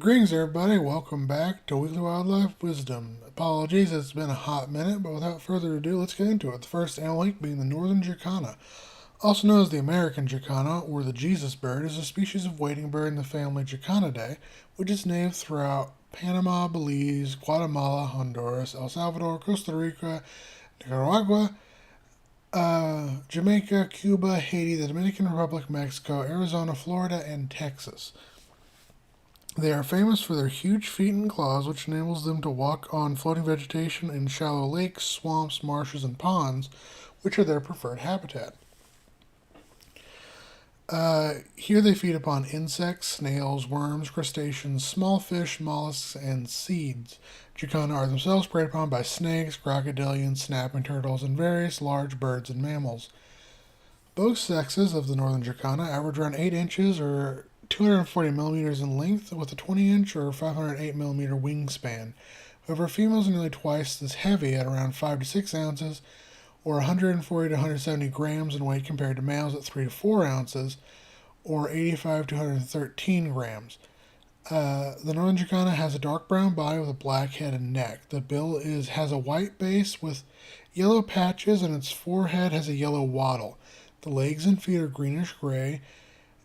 Greetings, everybody. Welcome back to Weekly Wildlife Wisdom. Apologies, it's been a hot minute, but without further ado, let's get into it. The first animal being the northern jacana. Also known as the American jacana, or the Jesus bird, is a species of wading bird in the family Jacanidae, which is native throughout Panama, Belize, Guatemala, Honduras, El Salvador, Costa Rica, Nicaragua, Jamaica, Cuba, Haiti, the Dominican Republic, Mexico, Arizona, Florida, and Texas. They are famous for their huge feet and claws, which enables them to walk on floating vegetation in shallow lakes, swamps, marshes, and ponds, which are their preferred habitat. Here they feed upon insects, snails, worms, crustaceans, small fish, mollusks, and seeds. Jacana are themselves preyed upon by snakes, crocodilians, snapping turtles, and various large birds and mammals. Both sexes of the northern jacana average around 8 inches or 240 millimeters in length with a 20-inch or 508 millimeter wingspan. However, females are nearly twice as heavy at around 5 to 6 ounces or 140 to 170 grams in weight compared to males at 3 to 4 ounces or 85 to 113 grams. The northern jacana has a dark brown body with a black head and neck. The bill has a white base with yellow patches, and its forehead has a yellow wattle. The legs and feet are greenish gray,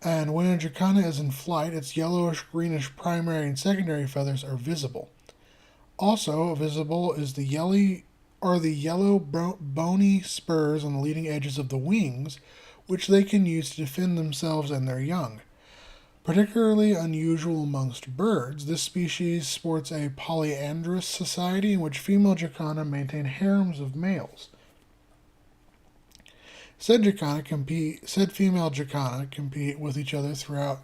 and when a jacana is in flight, its yellowish-greenish primary and secondary feathers are visible. Also visible is the yellow bony spurs on the leading edges of the wings, which they can use to defend themselves and their young. Particularly unusual amongst birds, this species sports a polyandrous society in which female jacana maintain harems of males. Said female jacana compete with each other through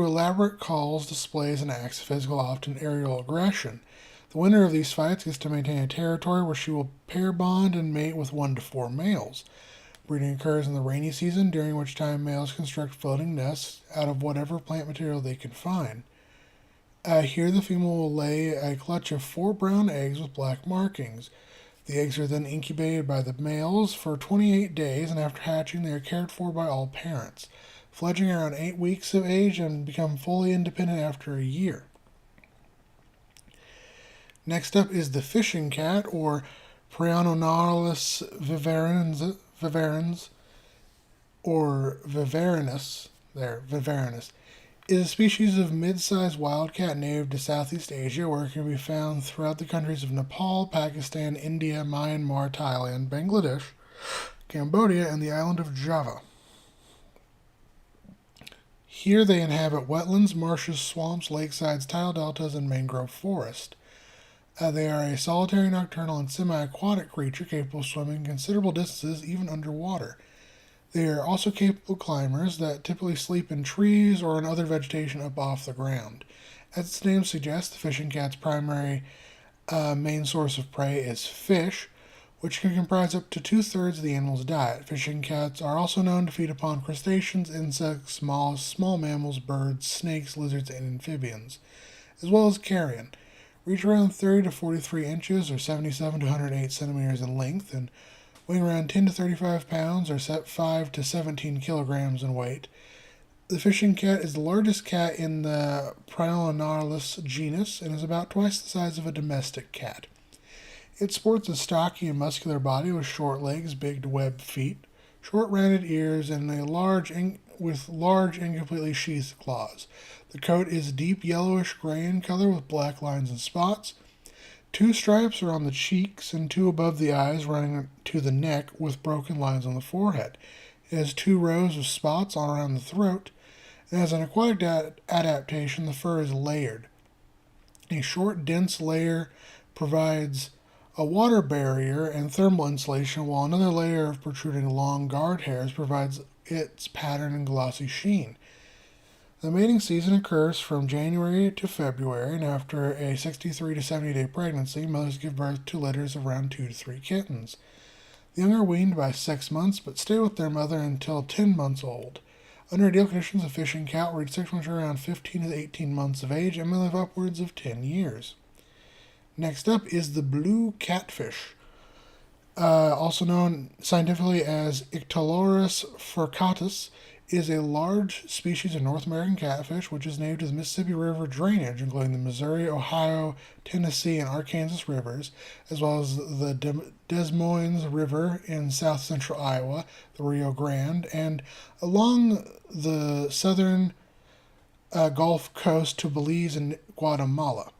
elaborate calls, displays, and acts of physical, often aerial aggression. The winner of these fights gets to maintain a territory where she will pair bond and mate with 1 to 4 males. Breeding occurs in the rainy season, during which time males construct floating nests out of whatever plant material they can find. Here the female will lay a clutch of 4 brown eggs with black markings. The eggs are then incubated by the males for 28 days, and after hatching they are cared for by all parents, fledging around 8 weeks of age and become fully independent after a year. Next up is the fishing cat, or Priononaurus viverans, or viverinus, is a species of mid-sized wildcat native to Southeast Asia, where it can be found throughout the countries of Nepal, Pakistan, India, Myanmar, Thailand, Bangladesh, Cambodia, and the island of Java. Here they inhabit wetlands, marshes, swamps, lakesides, tidal deltas, and mangrove forest. They are a solitary, nocturnal, and semi-aquatic creature capable of swimming considerable distances even underwater. They are also capable climbers that typically sleep in trees or in other vegetation up off the ground. As its name suggests, the fishing cat's primary main source of prey is fish, which can comprise up to 2/3 of the animal's diet. Fishing cats are also known to feed upon crustaceans, insects, mollusks, small mammals, birds, snakes, lizards, and amphibians, as well as carrion. Reach around 30 to 43 inches or 77 to 108 centimeters in length, and weighing around 10 to 35 pounds or 5 to 17 kilograms in weight. The fishing cat is the largest cat in the Priononaurus genus and is about twice the size of a domestic cat. It sports a stocky and muscular body with short legs, big webbed feet, short rounded ears, and large and completely sheathed claws. The coat is deep yellowish gray in color with black lines and spots. 2 stripes are on the cheeks and 2 above the eyes running to the neck with broken lines on the forehead. It has 2 rows of spots all around the throat, and as an aquatic adaptation, the fur is layered. A short, dense layer provides a water barrier and thermal insulation, while another layer of protruding long guard hairs provides its pattern and glossy sheen. The mating season occurs from January to February, and after a 63 to 70 day pregnancy, mothers give birth to litters of around 2 to 3 kittens. The young are weaned by 6 months, but stay with their mother until 10 months old. Under ideal conditions, a fishing cat will reach 6 months around 15 to 18 months of age and may live upwards of 10 years. Next up is the blue catfish, also known scientifically as Ictalurus furcatus. is a large species of North American catfish, which is native to the Mississippi River drainage, including the Missouri, Ohio, Tennessee, and Arkansas rivers, as well as the Des Moines River in south central Iowa, the Rio Grande, and along the southern Gulf Coast to Belize and Guatemala.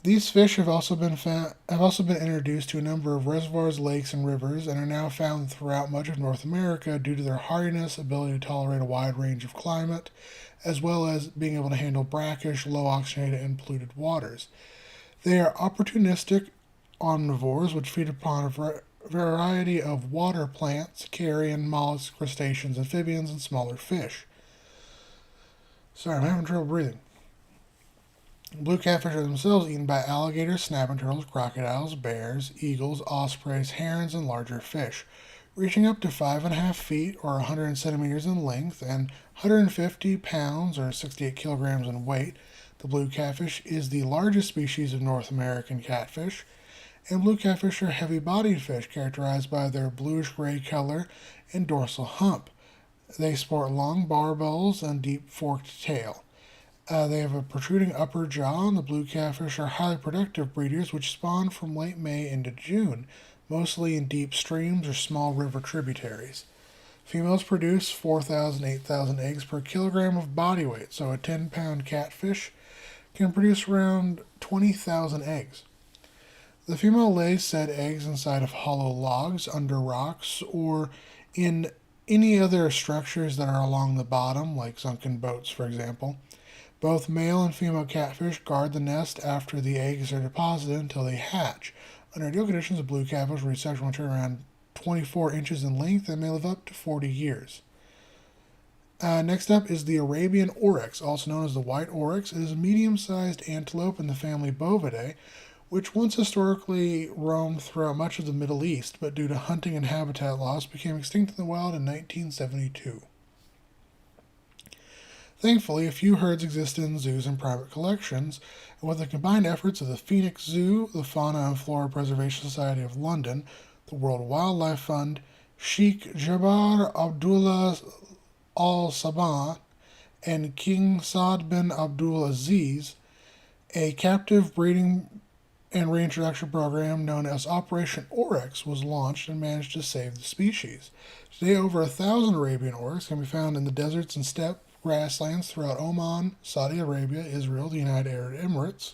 These fish have also been introduced to a number of reservoirs, lakes, and rivers, and are now found throughout much of North America due to their hardiness, ability to tolerate a wide range of climate, as well as being able to handle brackish, low oxygenated, and polluted waters. They are opportunistic omnivores which feed upon a variety of water plants, carrion, mollusks, crustaceans, amphibians, and smaller fish. Sorry, I'm having trouble breathing. Blue catfish are themselves eaten by alligators, snapping turtles, crocodiles, bears, eagles, ospreys, herons, and larger fish. Reaching up to 5.5 feet or 100 centimeters in length and 150 pounds or 68 kilograms in weight, the blue catfish is the largest species of North American catfish. And blue catfish are heavy-bodied fish characterized by their bluish-gray color and dorsal hump. They sport long barbels and deep forked tail. They have a protruding upper jaw, and the blue catfish are highly productive breeders which spawn from late May into June, mostly in deep streams or small river tributaries. Females produce 4,000 to 8,000 eggs per kilogram of body weight, so a 10-pound catfish can produce around 20,000 eggs. The female lays said eggs inside of hollow logs, under rocks, or in any other structures that are along the bottom, like sunken boats, for example. Both male and female catfish guard the nest after the eggs are deposited until they hatch. Under ideal conditions, a blue catfish will reach sexual maturity around 24 inches in length and may live up to 40 years. Next up is the Arabian oryx, also known as the white oryx. It is a medium-sized antelope in the family Bovidae, which once historically roamed throughout much of the Middle East, but due to hunting and habitat loss became extinct in the wild in 1972. Thankfully, a few herds exist in zoos and private collections, and with the combined efforts of the Phoenix Zoo, the Fauna and Flora Preservation Society of London, the World Wildlife Fund, Sheikh Jabbar Abdullah Al Sabah, and King Saad bin Abdul Aziz, a captive breeding and reintroduction program known as Operation Oryx was launched and managed to save the species. Today, over 1,000 Arabian oryx can be found in the deserts and steppe grasslands throughout Oman, Saudi Arabia, Israel, the United Arab Emirates,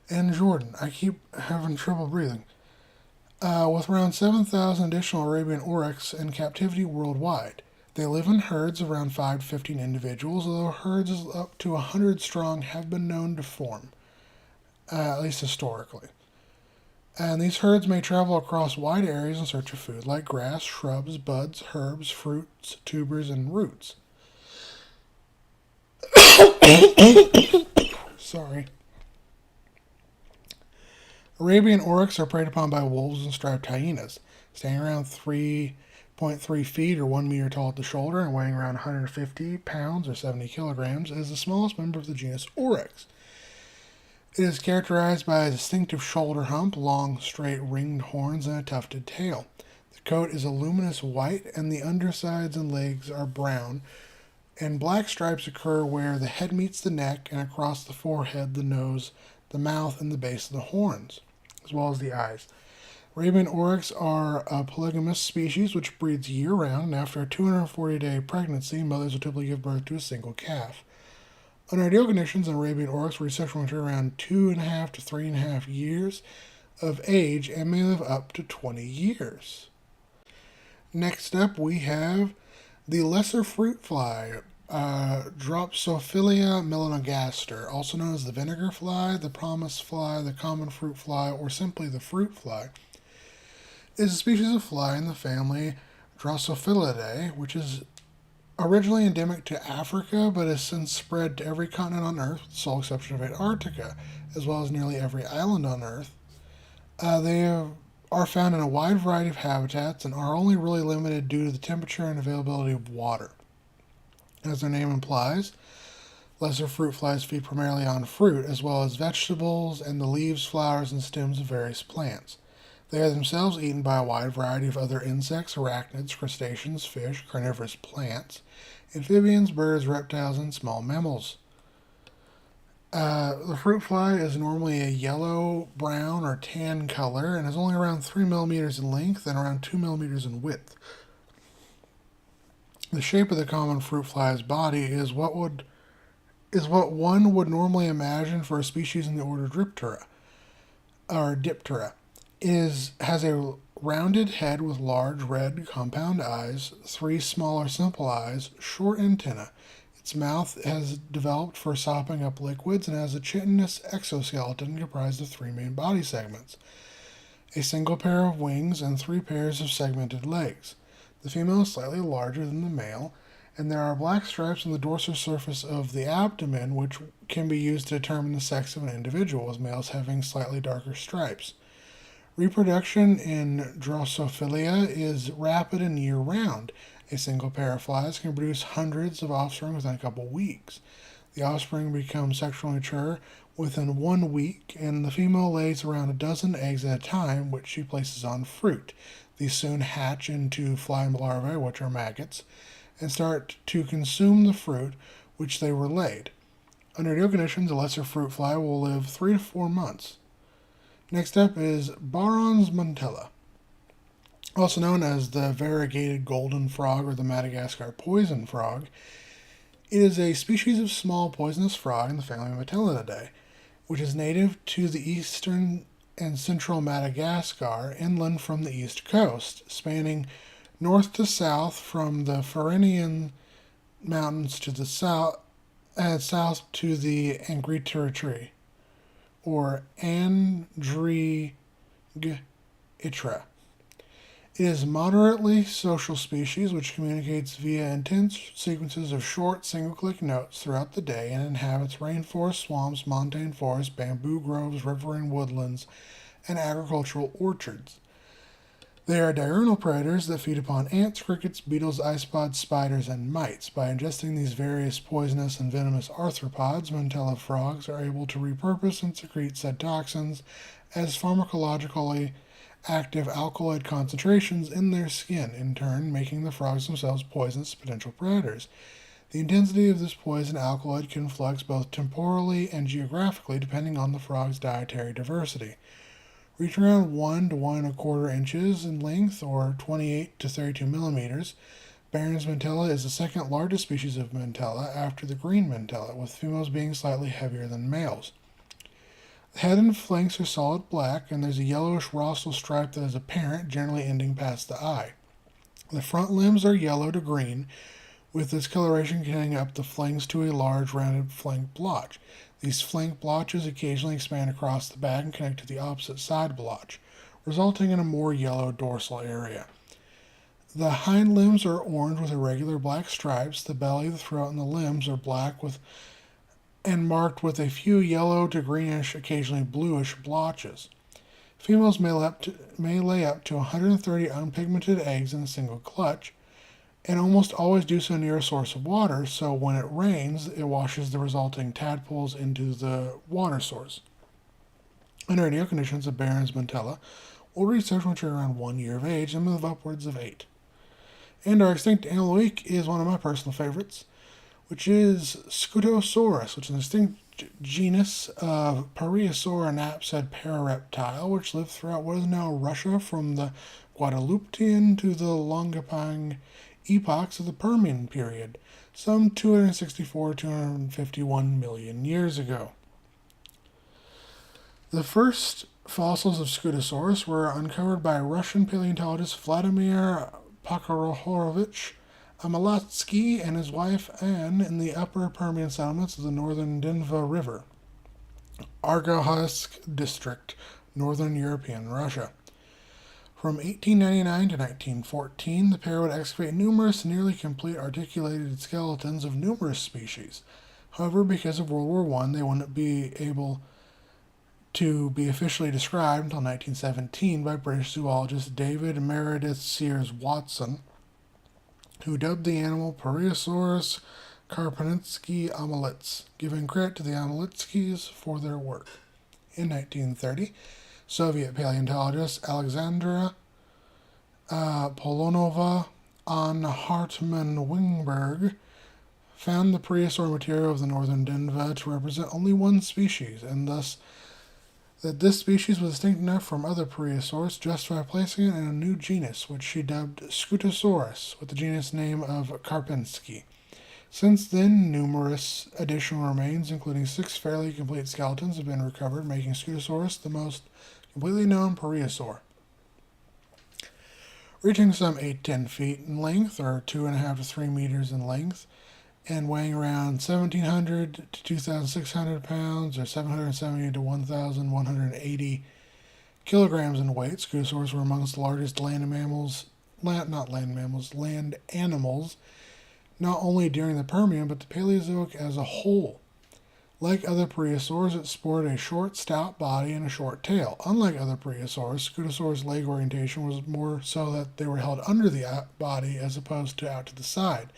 and Jordan. I keep having trouble breathing. With around 7,000 additional Arabian oryx in captivity worldwide. They live in herds of around 5 to 15 individuals, although herds up to 100 strong have been known to form, at least historically. And these herds may travel across wide areas in search of food, like grass, shrubs, buds, herbs, fruits, tubers, and roots. Sorry. Arabian oryx are preyed upon by wolves and striped hyenas, standing around 3.3 feet or 1 meter tall at the shoulder and weighing around 150 pounds or 70 kilograms. It is the smallest member of the genus Oryx. It is characterized by a distinctive shoulder hump, long, straight, ringed horns, and a tufted tail. The coat is a luminous white, and the undersides and legs are brown, and black stripes occur where the head meets the neck and across the forehead, the nose, the mouth, and the base of the horns, as well as the eyes. Arabian oryx are a polygamous species which breeds year-round, and after a 240-day pregnancy, mothers will typically give birth to a single calf. Under ideal conditions, an Arabian oryx reaches sexual maturity around 2.5 to 3.5 years of age and may live up to 20 years. Next up, we have the lesser fruit fly, Drosophila melanogaster, also known as the vinegar fly, the promise fly, the common fruit fly, or simply the fruit fly. It is a species of fly in the family Drosophilidae, which is originally endemic to Africa, but has since spread to every continent on Earth, with the sole exception of Antarctica, as well as nearly every island on Earth. They are found in a wide variety of habitats and are only really limited due to the temperature and availability of water. As their name implies, lesser fruit flies feed primarily on fruit, as well as vegetables and the leaves, flowers, and stems of various plants. They are themselves eaten by a wide variety of other insects, arachnids, crustaceans, fish, carnivorous plants, amphibians, birds, reptiles, and small mammals. The fruit fly is normally a yellow, brown, or tan color and is only around 3 millimeters in length and around 2 millimeters in width. The shape of the common fruit fly's body is what one would normally imagine for a species in the order Diptera. Has a rounded head with large red compound eyes, 3 smaller simple eyes, short antennae. Its mouth has developed for sopping up liquids and has a chitinous exoskeleton comprised of 3 main body segments, a single pair of wings, and 3 pairs of segmented legs. The female is slightly larger than the male, and there are black stripes on the dorsal surface of the abdomen, which can be used to determine the sex of an individual, with males having slightly darker stripes. Reproduction in Drosophila is rapid and year-round. A single pair of flies can produce hundreds of offspring within a couple weeks. The offspring become sexually mature within 1 week, and the female lays around a dozen eggs at a time, which she places on fruit. These soon hatch into fly larvae, which are maggots, and start to consume the fruit which they were laid. Under ideal conditions, a lesser fruit fly will live 3 to 4 months. Next up is Barons montella, also known as the variegated golden frog or the Madagascar poison frog. It is a species of small poisonous frog in the family Motellidae, which is native to the eastern and central Madagascar, inland from the east coast, spanning north to south from the Pyrenean Mountains to the south, and south to the Angritiratra, or Andrigitra. It is a moderately social species which communicates via intense sequences of short single-click notes throughout the day and inhabits rainforests, swamps, montane forests, bamboo groves, riverine woodlands, and agricultural orchards. They are diurnal predators that feed upon ants, crickets, beetles, isopods, spiders, and mites. By ingesting these various poisonous and venomous arthropods, Montella frogs are able to repurpose and secrete said toxins as pharmacologically active alkaloid concentrations in their skin, in turn making the frogs themselves poisonous to potential predators. The intensity of this poison alkaloid can flux both temporally and geographically depending on the frog's dietary diversity. Reaching around 1 to 1 1/4 inches in length, or 28 to 32 millimeters, Barons montella is the second largest species of montella after the green montella, with females being slightly heavier than males. The head and flanks are solid black, and there's a yellowish rostral stripe that is apparent, generally ending past the eye. The front limbs are yellow to green, with this coloration connecting up the flanks to a large rounded flank blotch. These flank blotches occasionally expand across the back and connect to the opposite side blotch, resulting in a more yellow dorsal area. The hind limbs are orange with irregular black stripes. The belly, the throat, and the limbs are black and marked with a few yellow to greenish, occasionally bluish blotches. Females may lay up to 130 unpigmented eggs in a single clutch, and almost always do so near a source of water, so when it rains, it washes the resulting tadpoles into the water source. Under ideal conditions, a Barons montella will reach sexual maturity around 1 year of age and move upwards of 8. And our extinct animal of the week is one of my personal favorites, which is Scutosaurus, which is an extinct genus of Paleozoic parareptile, which lived throughout what is now Russia from the Guadalupian to the Longapang epochs of the Permian period, some 264-251 million years ago. The first fossils of Scutosaurus were uncovered by Russian paleontologist Vladimir Amalizky and his wife Anne in the upper Permian settlements of the northern Dnipro River, Argohsk district, northern European Russia. From 1899 to 1914, the pair would excavate numerous nearly complete articulated skeletons of numerous species. However, because of World War I, they wouldn't be able to be officially described until 1917 by British zoologist David Meredith Sears Watson, who dubbed the animal Paleozoic Karpinsky Amalizky, giving credit to the Amalizkys for their work. In 1930, Soviet paleontologist Alexandra Polonova on Hartmann-Wingberg found the prehistoric material of the northern Denva to represent only one species, and thus that this species was distinct enough from other prehistories to justify placing it in a new genus, which she dubbed Scutosaurus, with the genus name of Karpinsky. Since then, numerous additional remains, including 6 fairly complete skeletons, have been recovered, making Scutosaurus the most completely known plesiosaur. Reaching some 8 to 10 feet in length, or 2.5 to 3 meters in length, and weighing around 1,700 to 2,600 pounds, or 770 to 1,180 kilograms in weight, Scutosaurus were amongst the largest land animals, not only during the Permian, but the Paleozoic as a whole. Like other prehistories, it sported a short, stout body and a short tail. Unlike other prehistories, Scutosaurus' leg orientation was more so that they were held under the body as opposed to out to the side.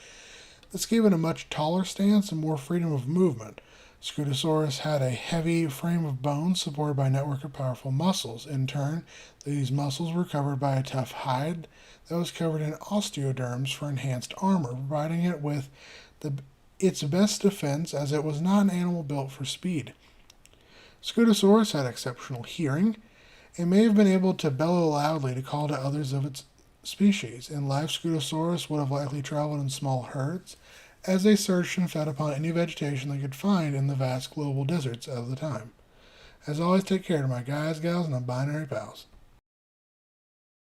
This gave it a much taller stance and more freedom of movement. Scutosaurus had a heavy frame of bones supported by a network of powerful muscles. In turn, these muscles were covered by a tough hide that was covered in osteoderms for enhanced armor, providing it with its best defense as it was not an animal built for speed. Scutosaurus had exceptional hearing and may have been able to bellow loudly to call to others of its species. In life, Scutosaurus would have likely traveled in small herds as they searched and fed upon any vegetation they could find in the vast global deserts of the time. As always, take care to my guys, gals, and non-binary pals.